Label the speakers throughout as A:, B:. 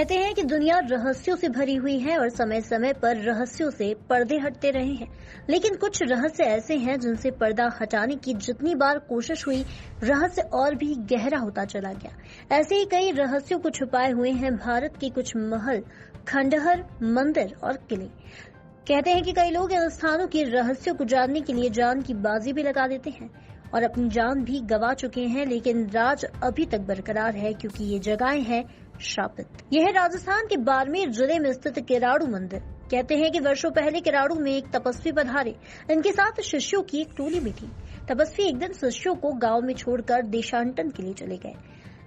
A: कहते हैं कि दुनिया रहस्यों से भरी हुई है और समय समय पर रहस्यों से पर्दे हटते रहे हैं, लेकिन कुछ रहस्य ऐसे हैं जिनसे पर्दा हटाने की जितनी बार कोशिश हुई, रहस्य और भी गहरा होता चला गया। ऐसे ही कई रहस्यों को छुपाए हुए हैं भारत के कुछ महल, खंडहर, मंदिर और किले। कहते हैं कि कई लोग इन स्थानों के रहस्यों को जानने के लिए जान की बाजी भी लगा देते हैं और अपनी जान भी गंवा चुके हैं, लेकिन राज अभी तक बरकरार है क्योंकि ये जगहें हैं शापित। यह है राजस्थान के बाड़मेर जिले में स्थित किराड़ू मंदिर। कहते हैं कि वर्षों पहले किराड़ू में एक तपस्वी पधारे, इनके साथ शिष्यों की एक टोली भी थी। तपस्वी एक दिन शिष्यों को गांव में छोड़कर देशांतरण के लिए चले गए।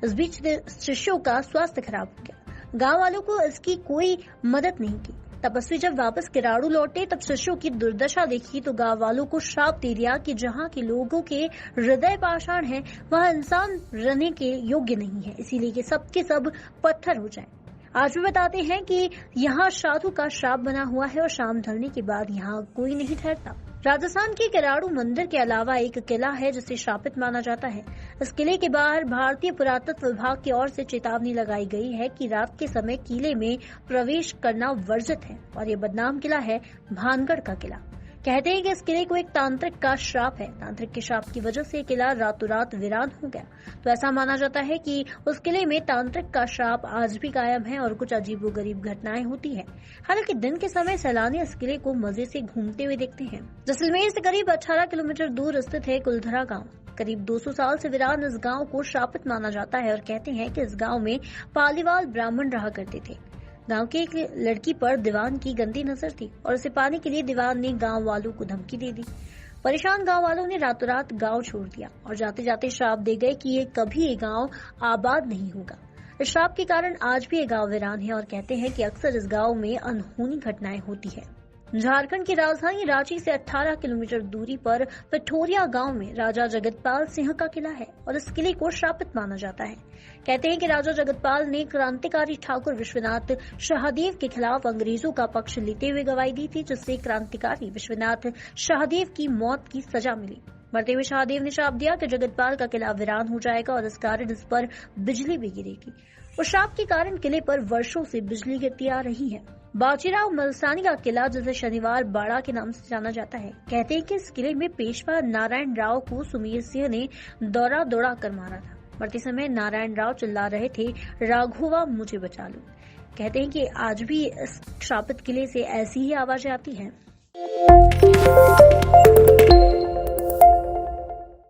A: इस बीच शिष्यों का स्वास्थ्य खराब हो गया। गांव वालों को इसकी कोई मदद नहीं की। तपस्वी जब वापस किराड़ू लौटे तब शिष्यों की दुर्दशा देखी तो गांव वालों को श्राप दे दिया कि जहां के लोगों के हृदय पाषाण हैं, वहां इंसान रहने के योग्य नहीं है, इसीलिए कि सब के सब पत्थर हो जाएं। आज भी बताते हैं कि यहाँ साधु का श्राप बना हुआ है और शाम ढलने के बाद यहाँ कोई नहीं ठहरता। राजस्थान के किराड़ू मंदिर के अलावा एक किला है जिसे शापित माना जाता है। इस किले के बाहर भारतीय पुरातत्व विभाग की ओर से चेतावनी लगाई गई है कि रात के समय किले में प्रवेश करना वर्जित है और ये बदनाम किला है भानगढ़ का किला। कहते हैं कि इस किले को एक तांत्रिक का श्राप है। तांत्रिक के श्राप की वजह से किला रातों रात वीरान हो गया। तो ऐसा माना जाता है कि उस किले में तांत्रिक का श्राप आज भी कायम है और कुछ अजीबोगरीब घटनाएं होती हैं। हालांकि दिन के समय सैलानी इस किले को मजे से घूमते हुए देखते हैं। जैसलमेर से करीब 18 किलोमीटर दूर स्थित है कुलधरा गाँव। करीब 200 साल से वीरान इस गांव को शापित माना जाता है और कहते हैं कि इस गांव में पालीवाल ब्राह्मण रहा करते थे। गांव की एक लड़की पर दीवान की गंदी नजर थी और उसे पाने के लिए दीवान ने गांव वालों को धमकी दे दी। परेशान गांव वालों ने रातों रात गांव छोड़ दिया और जाते जाते श्राप दे गए कि ये कभी ये गांव आबाद नहीं होगा। इस श्राप के कारण आज भी ये गांव वीरान है और कहते हैं कि अक्सर इस गांव में अनहोनी घटनाएं होती है। झारखंड की राजधानी रांची से 18 किलोमीटर दूरी पर पिठोरिया गांव में राजा जगतपाल सिंह का किला है और इस किले को शापित माना जाता है। कहते हैं कि राजा जगतपाल ने क्रांतिकारी ठाकुर विश्वनाथ शाहदेव के खिलाफ अंग्रेजों का पक्ष लेते हुए गवाही दी थी, जिससे क्रांतिकारी विश्वनाथ शाहदेव की मौत की सजा मिली। मरते हुए शाहदेव ने श्राप दिया कि जगतपाल का किला वीरान हो जाएगा और इस कारण इस पर बिजली भी गिरेगी। उस श्राप के कारण किले पर वर्षों से बिजली गिरती आ रही है। बाजीराव मलसानी का किला, जिसे शनिवार बाड़ा के नाम से जाना जाता है, कहते हैं कि इस किले में पेशवा नारायण राव को सुमेर सिंह ने दौड़ा दौड़ा कर मारा था। मरते समय नारायण राव चिल्ला रहे थे, राघोवा मुझे बचा लो। कहते हैं कि आज भी इस शापित किले से ऐसी ही आवाजें आती हैं।